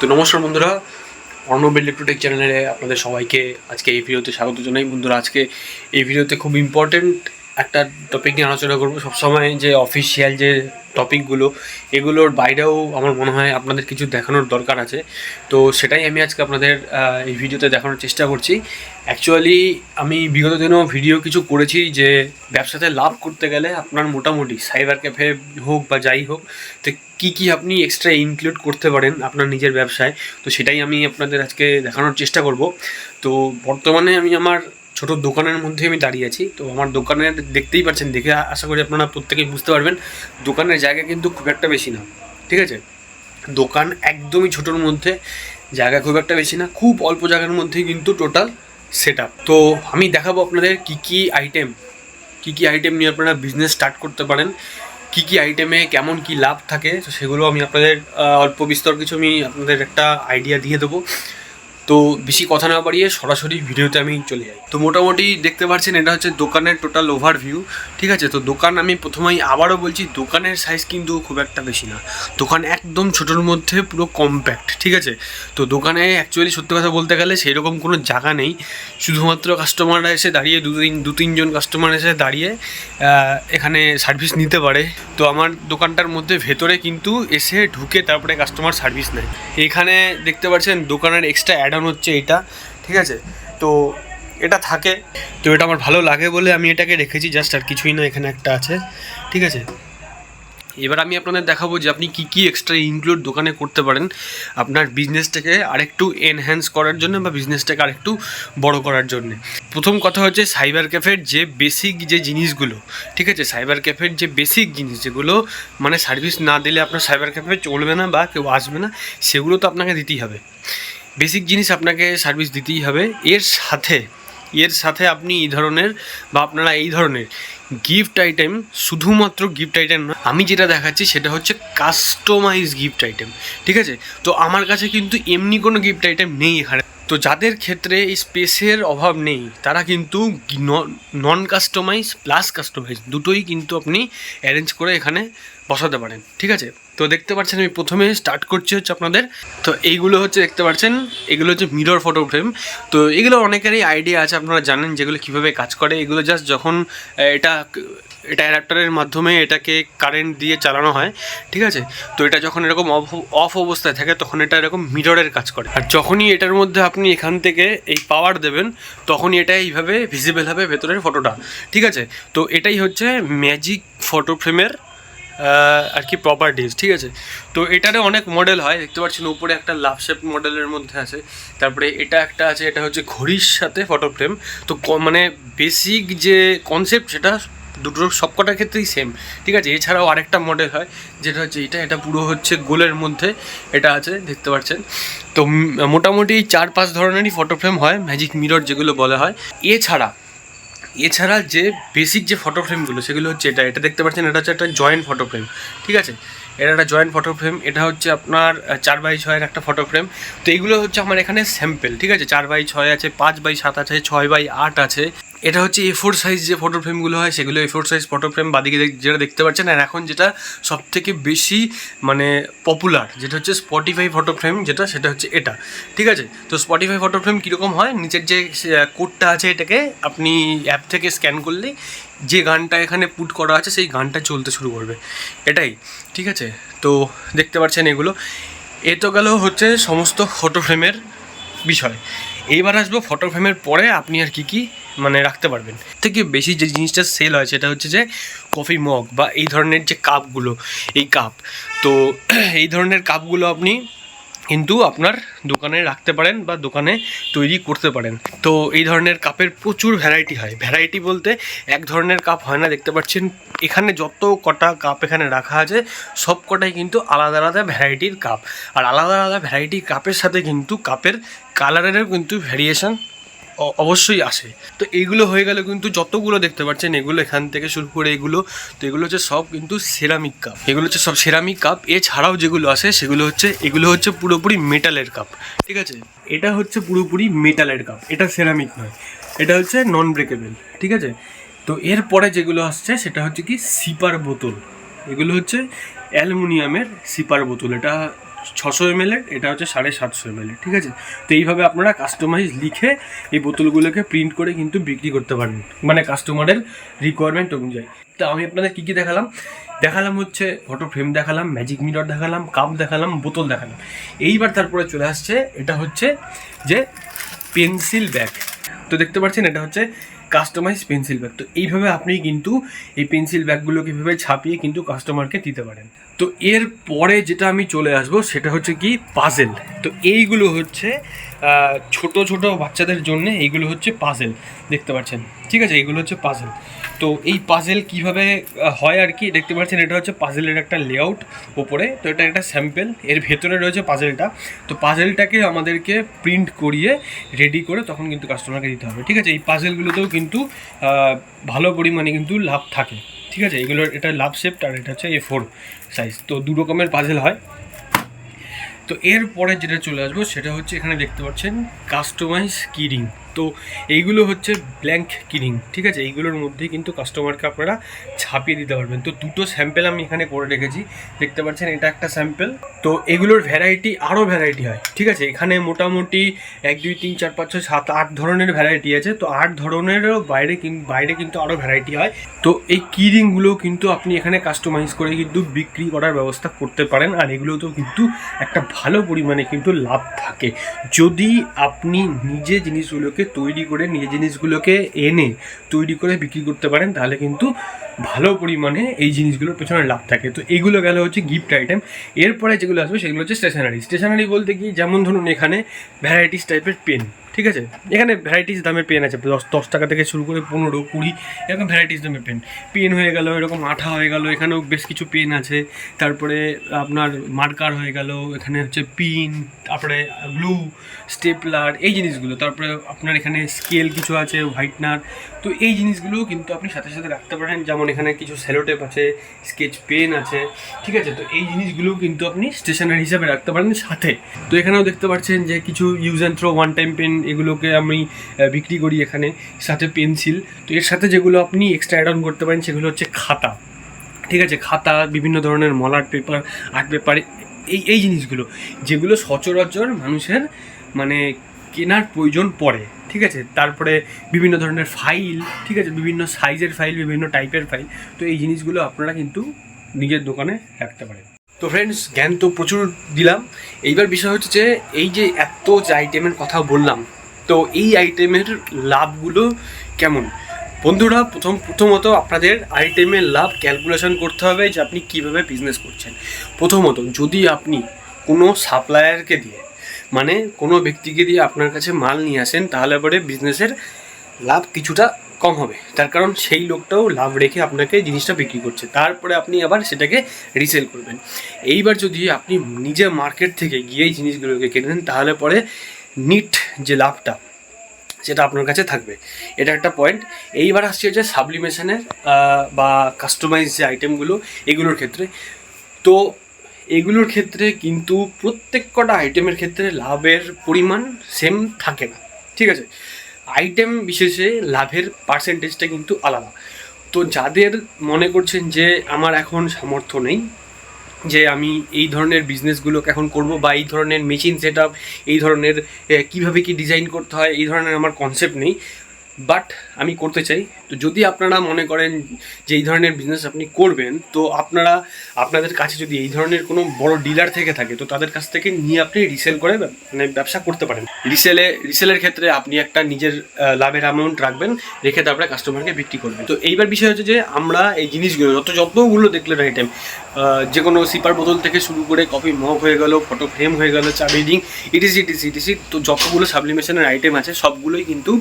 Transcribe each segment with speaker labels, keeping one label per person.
Speaker 1: তো নমস্কার বন্ধুরা, অর্ণব ইলেকট্রোটেক চ্যানেলে আপনাদের সবাইকে আজকে এই ভিডিওতে স্বাগত জানাই। বন্ধুরা, আজকে এই ভিডিওতে খুব ইম্পর্টেন্ট একটা টপিক নিয়ে আলোচনা করবো। সবসময় যে অফিসিয়াল যে টপিকগুলো, এগুলোর বাইরেও আমার মনে হয় আপনাদের কিছু দেখানোর দরকার আছে। তো সেটাই আমি আজকে আপনাদের এই ভিডিওতে দেখানোর চেষ্টা করছি। অ্যাকচুয়ালি আমি বিগত দিনেও ভিডিও কিছু করেছি যে ব্যবসাতে লাভ করতে গেলে আপনার মোটামুটি সাইবার ক্যাফে হোক বা যাই হোক, তো কী আপনি এক্সট্রা ইনক্লুড করতে পারেন আপনার নিজের ব্যবসায়। তো সেটাই আমি আপনাদের আজকে দেখানোর চেষ্টা করব। তো বর্তমানে আমি আমার ছোটো দোকানের মধ্যে আমি দাঁড়িয়ে আছি। তো আমার দোকানের দেখতেই পাচ্ছেন, দেখে আশা করি আপনারা প্রত্যেকেই বুঝতে পারবেন দোকানের জায়গা কিন্তু খুব একটা বেশি না। ঠিক আছে, দোকান একদমই ছোটোর মধ্যে, জায়গা খুব একটা বেশি না, খুব অল্প জায়গার মধ্যেই কিন্তু টোটাল সেট আপ। তো আমি দেখাবো আপনাদের কী কী আইটেম নিয়ে আপনারা বিজনেস স্টার্ট করতে পারেন, কী আইটেমে কেমন কী লাভ থাকে। তো সেগুলো আমি আপনাদের অল্প বিস্তর কিছু আমি আপনাদের একটা আইডিয়া দিয়ে দেবো। তো বেশি কথা না বাড়িয়ে সরাসরি ভিডিওতে আমি চলে যাই। তো মোটামুটি দেখতে পাচ্ছেন এটা হচ্ছে দোকানের টোটাল ওভারভিউ। ঠিক আছে, তো দোকান আমি প্রথমেই আবারও বলছি, দোকানের সাইজ কিন্তু খুব একটা বেশি না, দোকান একদম ছোটোর মধ্যে পুরো কম্প্যাক্ট। ঠিক আছে, তো দোকানে অ্যাকচুয়ালি সত্যি কথা বলতে গেলে সেই রকম কোনো জায়গা নেই, শুধুমাত্র কাস্টমাররা এসে দাঁড়িয়ে দু তিনজন কাস্টমার এসে দাঁড়িয়ে এখানে সার্ভিস নিতে পারে। তো আমার দোকানটার মধ্যে ভেতরে কিন্তু এসে ঢুকে তারপরে কাস্টমার সার্ভিস নেয়। এখানে দেখতে পাচ্ছেন দোকানের এক্সট্রা অ্যাড অন হচ্ছে এটা। ঠিক আছে, তো এটা থাকে, তো এটা আমার ভালো লাগে বলে আমি এটাকে রেখেছি, জাস্ট আর কিছুই না, এখানে একটা আছে। ঠিক আছে, এবার আমি আপনাদের দেখাবো যে আপনি কী এক্সট্রা ইনক্লুড দোকানে করতে পারেন আপনার বিজনেসটাকে আরেকটু এনহ্যান্স করার জন্য বা বিজনেসটাকে আরেকটু বড় করার জন্য। প্রথম কথা হচ্ছে সাইবার ক্যাফের যে বেসিক যে জিনিসগুলো, ঠিক আছে, সাইবার ক্যাফের যে বেসিক জিনিস যেগুলো মানে সার্ভিস না দিলে আপনার সাইবার ক্যাফে চলবে না বা কেউ আসবে না, সেগুলো তো আপনাকে দিতেই হবে। বেসিক জিনিস আপনাকে সার্ভিস দিতেই হবে। এর সাথে আপনি এই ধরনের বা আপনারা এই ধরনের গিফট আইটেম, শুধুমাত্র গিফট আইটেম না, আমি যেটা দেখাচ্ছি সেটা হচ্ছে কাস্টমাইজ গিফট আইটেম। ঠিক আছে, তো আমার কাছে কিন্তু এমনি কোনো গিফট আইটেম নেই এখানে। তো যাদের ক্ষেত্রে এই স্পেসের অভাব নেই তারা কিন্তু নন কাস্টমাইজ প্লাস কাস্টমাইজ দুটোই কিন্তু আপনি অ্যারেঞ্জ করে এখানে বসাতে পারেন। ঠিক আছে, তো দেখতে পাচ্ছেন আমি প্রথমে স্টার্ট করছি হচ্ছে আপনাদের, তো এইগুলো হচ্ছে দেখতে পাচ্ছেন, এগুলো হচ্ছে মিরর ফটো ফ্রেম। তো এগুলো অনেকেরই আইডিয়া আছে, আপনারা জানেন যেগুলো কীভাবে কাজ করে। এগুলো জাস্ট যখন এটা অ্যাডাপ্টারের মাধ্যমে এটাকে কারেন্ট দিয়ে চালানো হয়। ঠিক আছে, তো এটা যখন এরকম অফ অবস্থায় থাকে তখন এটা এরকম মিররের কাজ করে, আর যখনই এটার মধ্যে আপনি এখান থেকে এই পাওয়ার দেবেন তখনই এটা এইভাবে ভিজিবল হবে ভেতরের ফটোটা। ঠিক আছে, তো এটাই হচ্ছে ম্যাজিক ফটো ফ্রেমের আর কি প্রপার্টিজ। ঠিক আছে, তো এটারও অনেক মডেল হয়, দেখতে পাচ্ছেন উপরে একটা লাভ শেপ মডেলের মধ্যে আছে, তারপরে এটা একটা আছে, এটা হচ্ছে ঘড়ির সাথে ফটো ফ্রেম। তো মানে বেসিক যে কনসেপ্ট সেটা দুটোর সবকটার ক্ষেত্রেই সেম। ঠিক আছে, এছাড়াও আরেকটা মডেল হয় যেটা হচ্ছে এটা পুরো হচ্ছে গোলের মধ্যে এটা আছে, দেখতে পাচ্ছেন। তো মোটামুটি 4-5 ধরনেরই ফটো ফ্রেম হয়, ম্যাজিক মিরর যেগুলো বলা হয়। এছাড়া যে বেসিক যে ফটো ফ্রেমগুলো সেগুলো হচ্ছে এটা দেখতে পাচ্ছেন, এটা হচ্ছে একটা জয়েন্ট ফটো ফ্রেম। ঠিক আছে, এটা একটা জয়েন্ট ফটো ফ্রেম, এটা হচ্ছে আপনার 4x6 একটা ফটো ফ্রেম। তো এইগুলো হচ্ছে আমার এখানে স্যাম্পেল। ঠিক আছে, 4x6 আছে, 5x7 আছে, 6x8 আছে। এটা হচ্ছে A4 সাইজ যে ফটো ফ্রেমগুলো হয় সেগুলো A4 সাইজ ফটো ফ্রেম বাদিকে যেটা দেখতে পাচ্ছেন। আর এখন যেটা সবথেকে বেশি মানে পপুলার যেটা হচ্ছে স্পটিফাই ফটো ফ্রেম, সেটা হচ্ছে এটা। ঠিক আছে, তো স্পটিফাই ফটো ফ্রেম কীরকম হয়, নিচের যে কোডটা আছে এটাকে আপনি অ্যাপ থেকে স্ক্যান করলে যে গানটা এখানে পুট করা আছে সেই গানটা চলতে শুরু করবে, এটাই। ঠিক আছে, তো দেখতে পাচ্ছেন এগুলো। এ তো গেল হচ্ছে সমস্ত ফটো ফ্রেমের বিষয়। এইবার আসবো ফটো ফ্রেমের পরে আপনি আর কি মানে রাখতে পারবেন। থেকে বেশি যে জিনিসটা সেল হয় সেটা হচ্ছে যে কফি মগ বা এই ধরনের যে কাপগুলো, এই কাপ। তো এই ধরনের কাপগুলো আপনি কিন্তু আপনার দোকানে রাখতে পারেন বা দোকানে তৈরি করতে পারেন। তো এই ধরনের কাপের প্রচুর ভ্যারাইটি হয়, ভ্যারাইটি বলতে এক ধরনের কাপ হয় না। দেখতে পাচ্ছেন এখানে যত কটা কাপ এখানে রাখা আছে সব কটাই কিন্তু আলাদা আলাদা ভ্যারাইটির কাপ, আর আলাদা আলাদা ভ্যারাইটির কাপের সাথে কিন্তু কাপের কালারেরও কিন্তু ভ্যারিয়েশন অবশ্যই আসে। তো এইগুলো হয়ে গেলে কিন্তু যতগুলো দেখতে পাচ্ছেন এগুলো এখান থেকে শুরু করে এগুলো, তো এগুলো হচ্ছে সব কিন্তু সেরামিক কাপ, এগুলো হচ্ছে সব সেরামিক কাপ। এছাড়াও যেগুলো আসে এগুলো হচ্ছে পুরোপুরি মেটালের কাপ। ঠিক আছে, এটা হচ্ছে পুরোপুরি মেটালের কাপ, এটা সেরামিক নয়, এটা হচ্ছে নন ব্রেকেবল। ঠিক আছে, তো এরপরে যেগুলো আসছে সেটা হচ্ছে কি সিপার বোতল, এগুলো হচ্ছে অ্যালুমিনিয়ামের সিপার বোতল। এটা
Speaker 2: 600 ml, এটা হচ্ছে 750 ml, ঠিক আছে। তো এইভাবে আপনারা কাস্টমাইজ লিখে এই বোতলগুলোকে প্রিন্ট করে কিন্তু বিক্রি করতে পারবেন, মানে কাস্টমারের রিকোয়ারমেন্ট অনুযায়ী। তো আমি আপনাদের কী কী দেখালাম হচ্ছে ফটো ফ্রেম দেখালাম, ম্যাজিক মিরর দেখালাম, কাপ দেখালাম, বোতল দেখালাম। এইবার তারপরে চলে আসছে এটা হচ্ছে যে পেন্সিল ব্যাগ। তো দেখতে পাচ্ছেন এটা হচ্ছে কাস্টমাইজ পেন্সিল ব্যাগ। তো এইভাবে আপনি কিন্তু এই পেন্সিল ব্যাগগুলোকে এভাবে ছাপিয়ে কিন্তু কাস্টমারকে দিতে পারেন। তো এর পরে যেটা আমি চলে আসবো সেটা হচ্ছে কি পাজেল। তো এইগুলো হচ্ছে ছোট ছোট বাচ্চাদের জন্য, এইগুলো হচ্ছে পাজেল, দেখতে পাচ্ছেন, ঠিক আছে, এইগুলো হচ্ছে পাজেল। তো এই পাজেল কিভাবে হয় আর কি, দেখতে পাচ্ছেন এটা হচ্ছে পাজেলের একটা লেআউট ওপরে। তো এটা একটা স্যাম্পেল, এর ভেতরে রয়েছে পাজেলটা। তো পাজেলটাকে আমাদেরকে প্রিন্ট করিয়ে রেডি করে তখন কিন্তু কাস্টমারকে দিতে হবে, ঠিক আছে। এই পাজেলগুলোতেও কিন্তু ভালো পরিমাণে কিন্তু লাভ থাকে, ঠিক আছে। এগুলোর এটা লাভ শেপড আর এটা হচ্ছে A4 সাইজ। তো দু রকমের পাজেল হয়। তো এরপরে যেটা চলে আসবো সেটা হচ্ছে এখানে দেখতে পাচ্ছেন কাস্টমাইজ কিরিং। তো এইগুলো হচ্ছে ব্ল্যাঙ্ক কিরিং, ঠিক আছে। এইগুলোর মধ্যে কিন্তু কাস্টমারকে আপনারা ছাপিয়ে দিতে পারবেন। তো দুটো স্যাম্পেল আমি এখানে করে রেখেছি, দেখতে পাচ্ছেন এটা একটা স্যাম্পেল। তো এগুলোর আরও ভ্যারাইটি হয়, ঠিক আছে। এখানে মোটামুটি 1 2 3 4 5 6 7 8 ধরনের ভ্যারাইটি আছে। তো 8 ধরনেরও বাইরে কিন্তু আরও ভ্যারাইটি হয়। তো এই কিরিংগুলো কিন্তু আপনি এখানে কাস্টমাইজ করে কিন্তু বিক্রি করার ব্যবস্থা করতে পারেন। আর এগুলোতেও কিন্তু একটা ভালো পরিমাণে কিন্তু লাভ থাকে যদি আপনি নিজে জিনিসগুলোকে তৈরি করে, নিজে জিনিসগুলোকে এনে তৈরি করে বিক্রি করতে পারেন, তাহলে কিন্তু ভালো পরিমাণে এই জিনিসগুলোর পেছনে লাভ থাকে। তো এইগুলো গেল হচ্ছে গিফট আইটেম। এরপরে যেগুলো আসবে সেগুলো হচ্ছে স্টেশনারি বলতে কি, যেমন ধরুন এখানে ভ্যারাইটিস টাইপের পেন, ঠিক আছে। এখানে ভ্যারাইটিস দামের পেন আছে, 10 টাকা থেকে শুরু করে 15 20 এরকম ভ্যারাইটিস দামের পেন হয়ে গেল, এরকম আঠা হয়ে গেল, এখানেও বেশ কিছু পেন আছে। তারপরে আপনার মার্কার হয়ে গেল, এখানে হচ্ছে পিন, তারপরে গ্লু, স্টেপলার, এই জিনিসগুলো। তারপরে আপনার এখানে স্কেল কিছু আছে, হোয়াইটনার। তো এই জিনিসগুলোও কিন্তু আপনি সাথে সাথে রাখতে পারেন। যেমন এখানে কিছু সেলোটেপ আছে, স্কেচ পেন আছে, ঠিক আছে। তো এই জিনিসগুলোও কিন্তু আপনি স্টেশনারি হিসাবে রাখতে পারেন সাথে। তো এখানেও দেখতে পাচ্ছেন যে কিছু use and throw one time pen, এগুলোকে আমি বিক্রি করি এখানে, সাথে পেন্সিল। তো এর সাথে যেগুলো আপনি এক্সট্রা অ্যাড অন করতে পারেন সেগুলো হচ্ছে খাতা, ঠিক আছে। খাতা, বিভিন্ন ধরনের মলার পেপার, আর্ট পেপার, এই জিনিসগুলো যেগুলো সচরাচর মানুষের মানে কেনার প্রয়োজন পড়ে, ঠিক আছে। তারপরে বিভিন্ন ধরনের ফাইল, ঠিক আছে, বিভিন্ন সাইজের ফাইল, বিভিন্ন টাইপের ফাইল। তো এই জিনিসগুলো আপনারা কিন্তু নিজের দোকানে রাখতে পারেন। তো ফ্রেন্ডস, জ্ঞান তো প্রচুর দিলাম। এইবার বিষয় হচ্ছে যে এই যে এত যে আইটেমের কথা বললাম, তো এই আইটেমের লাভগুলো কেমন? বন্ধুরা, প্রথমত আপনাদের আইটেমের লাভ ক্যালকুলেশন করতে হবে যে আপনি কীভাবে বিজনেস করছেন। প্রথমত, যদি আপনি কোনো সাপ্লায়ারকে দিয়ে, মানে কোনো ব্যক্তিকে দিয়ে আপনার কাছে মাল নিয়ে আসেন, তাহলে পরে বিজনেসের লাভ কিছুটা কম হবে। তার কারণ সেই লোকটাও লাভ রেখে আপনাকে জিনিসটা বিক্রি করছে, তারপরে আপনি আবার সেটাকে রিসেল করবেন। এইবার যদি আপনি নিজে মার্কেট থেকে গিয়েই জিনিসগুলোকে কেনেন, তাহলে পরে নিট যে লাভটা সেটা আপনার কাছে থাকবে। এটা একটা পয়েন্ট। এইবার আসছে হচ্ছে সাবলিমেশনের বা কাস্টমাইজ যে আইটেমগুলো, এগুলোর ক্ষেত্রে। তো এগুলোর ক্ষেত্রে কিন্তু প্রত্যেক কটা আইটেমের ক্ষেত্রে লাভের পরিমাণ সেম থাকে না, ঠিক আছে। আইটেম বিশেষে লাভের পার্সেন্টেজটা কিন্তু আলাদা। তো যাদের মনে করছেন যে আমার এখন সামর্থ্য নেই যে আমি এই ধরনের বিজনেসগুলোকে এখন করব, বা এই ধরনের মেশিন সেট আপ, এই ধরনের কীভাবে কি ডিজাইন করতে হয়, এই ধরনের আমার কনসেপ্ট নেই, বাট আমি করতে চাই। তো যদি আপনারা মনে করেন যে এই ধরনের বিজনেস আপনি করবেন, তো আপনাদের কাছে যদি এই ধরনের কোনো বড় ডিলার থেকে থাকে, তো তাদের কাছ থেকে নিয়ে আপনি রিসেল করে মানে ব্যবসা করতে পারেন। রিসেলের ক্ষেত্রে আপনি একটা নিজের লাভের অ্যামাউন্ট রাখবেন, রেখে তারপরে কাস্টমারকে বিক্রি করবেন। তো এইবার বিষয় হচ্ছে যে আমরা এই জিনিসগুলো যতগুলো দেখলেন আইটেম, যে কোনো সিপার বোতল থেকে শুরু করে কফি মগ হয়ে গেল, ফটো ফ্রেম হয়ে গেল, চা রিডিং, ইটিসি, তো যতগুলো সাবলিমেশনের আইটেম আছে সবগুলোই কিন্তু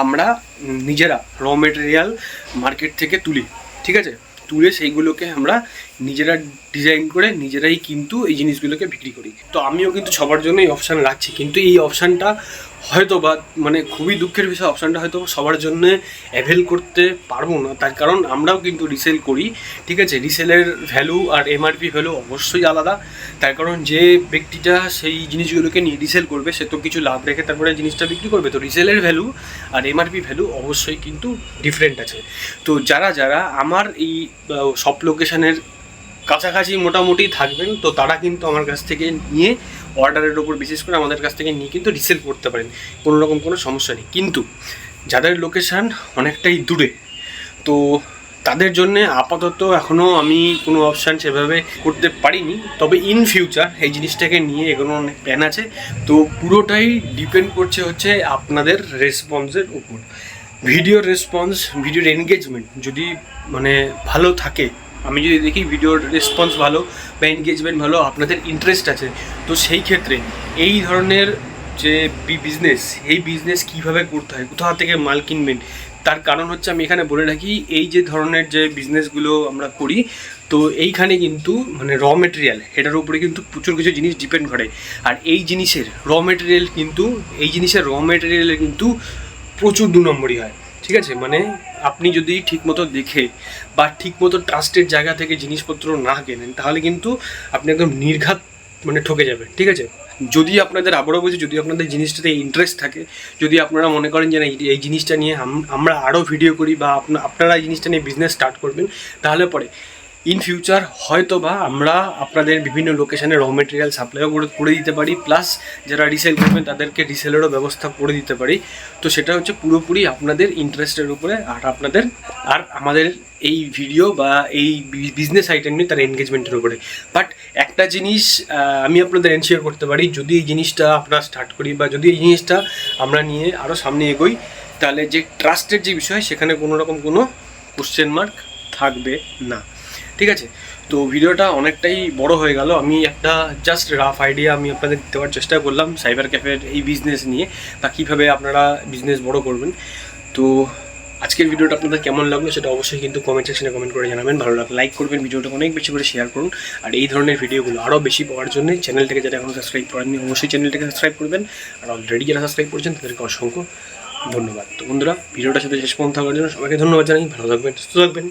Speaker 2: আমরা নিজেরা র মেটেরিয়াল মার্কেট থেকে তুলি, ঠিক আছে। তুলে সেইগুলোকে আমরা নিজেরা ডিজাইন করে নিজেরাই কিন্তু এই জিনিসগুলোকে বিক্রি করি। তো আমিও কিন্তু সবার জন্য এই অপশান রাখছি, কিন্তু এই অপশানটা হয়তো বা মানে খুবই দুঃখের বিষয়, অপশানটা হয়তো সবার জন্য অ্যাভেল করতে পারবো না। তার কারণ আমরাও কিন্তু রিসেল করি, ঠিক আছে। রিসেলের ভ্যালু আর এমআরপি ভ্যালু অবশ্যই আলাদা। তার কারণ যে ব্যক্তিটা সেই জিনিসগুলোকে নিয়ে রিসেল করবে, সে তো কিছু লাভ রেখে তারপরে জিনিসটা বিক্রি করবে। তো রিসেলের ভ্যালু আর এমআরপি ভ্যালু অবশ্যই কিন্তু ডিফারেন্ট আছে। তো যারা আমার এই সব লোকেশানের
Speaker 1: কাছাকাছি মোটামুটি থাকবেন, তো তারা কিন্তু আমার কাছ থেকে নিয়ে অর্ডারের ওপর বিশেষ করে আমাদের কাছ থেকে নিয়ে কিন্তু রিসেল করতে পারেন, কোনো রকম কোনো সমস্যা নেই। কিন্তু যাদের লোকেশান অনেকটাই দূরে, তো তাদের জন্যে আপাতত এখনও আমি কোনো অপশান সেভাবে করতে পারিনি, তবে ইন ফিউচার এই জিনিসটাকে নিয়ে এগোনোর অনেক প্ল্যান আছে। তো পুরোটাই ডিপেন্ড করছে হচ্ছে আপনাদের রেসপন্সের উপর। ভিডিওর রেসপন্স, ভিডিওর এনগেজমেন্ট যদি মানে ভালো থাকে, আমি যদি দেখি ভিডিওর রেসপন্স ভালো বা এনগেজমেন্ট ভালো, আপনাদের ইন্টারেস্ট আছে, তো সেই ক্ষেত্রে এই ধরনের যে বিজনেস, এই বিজনেস কীভাবে করতে হয়, কোথা থেকে মাল কিনবেন, তার কারণ হচ্ছে আমি এখানে বলে রাখি, এই যে ধরনের যে বিজনেসগুলো আমরা করি, তো এইখানে কিন্তু মানে র মেটেরিয়াল, এটার উপরে কিন্তু প্রচুর কিছু জিনিস ডিপেন্ড করে। আর এই জিনিসের র মেটেরিয়ালের কিন্তু প্রচুর 2 নম্বরই হয়, ঠিক আছে? মানে আপনি যদি ঠিকমতো দেখে বা ঠিকমতো ট্রাস্টের জায়গা থেকে জিনিসপত্র না কেনেন, তাহলে কিন্তু আপনি একদম নির্ঘাত মানে ঠকে যাবেন, ঠিক আছে? যদি আপনাদের, আবারও বলছি, যদি আপনাদের জিনিসটাতে ইন্টারেস্ট থাকে, যদি আপনারা মনে করেন যে না এই জিনিসটা নিয়ে আমরা আরও ভিডিও করি বা আপনারা এই জিনিসটা নিয়ে বিজনেস স্টার্ট করবেন, তাহলে পরে ইন ফিউচার হয়তো বা আমরা আপনাদের বিভিন্ন লোকেশানে র মেটেরিয়াল সাপ্লাইও করে দিতে পারি, প্লাস যারা রিসেল করবেন তাদেরকে রিসেলেরও ব্যবস্থা করে দিতে পারি। তো সেটা হচ্ছে পুরোপুরি আপনাদের ইন্টারেস্টের উপরে আর আমাদের এই ভিডিও বা এই বিজনেস আইটেম নিয়ে তার এনগেজমেন্টের উপরে। বাট একটা জিনিস আমি আপনাদের এনশিওর করতে পারি, যদি এই জিনিসটা আমরা স্টার্ট করি বা যদি এই জিনিসটা আমরা নিয়ে আরও সামনে এগোই, তাহলে যে ট্রাস্টের যে বিষয়, সেখানে কোনো রকম কোনো কোশ্চেন মার্ক থাকবে না, ঠিক আছে? তো ভিডিওটা অনেকটাই বড় হয়ে গেল, আমি একটা জাস্ট রাফ আইডিয়া আমি আপনাদের দেওয়ার চেষ্টা করলাম সাইবার ক্যাফের এই বিজনেস নিয়ে বা কীভাবে আপনারা বিজনেস বড় করবেন। তো আজকের ভিডিওটা আপনাদের কেমন লাগলো সেটা অবশ্যই কিন্তু কমেন্ট সেকশনে কমেন্ট করে জানাবেন। ভালো লাগলে লাইক করবেন, ভিডিওটা অনেক বেশি করে শেয়ার করুন। আর এই ধরনের ভিডিওগুলো আরও বেশি পাওয়ার জন্য চ্যানেলটাকে যারা এখনও সাবস্ক্রাইব করেননি, অবশ্যই চ্যানেলটাকে সাবস্ক্রাইব করবেন। আর অলরেডি যারা সাবস্ক্রাইব করেছেন তাদেরকে অসংখ্য ধন্যবাদ। তো বন্ধুরা, ভিডিওটার সাথে শেষ পর্যন্ত থাকার জন্য সবাইকে ধন্যবাদ জানাই। ভালো থাকবেন, সুস্থ থাকবেন।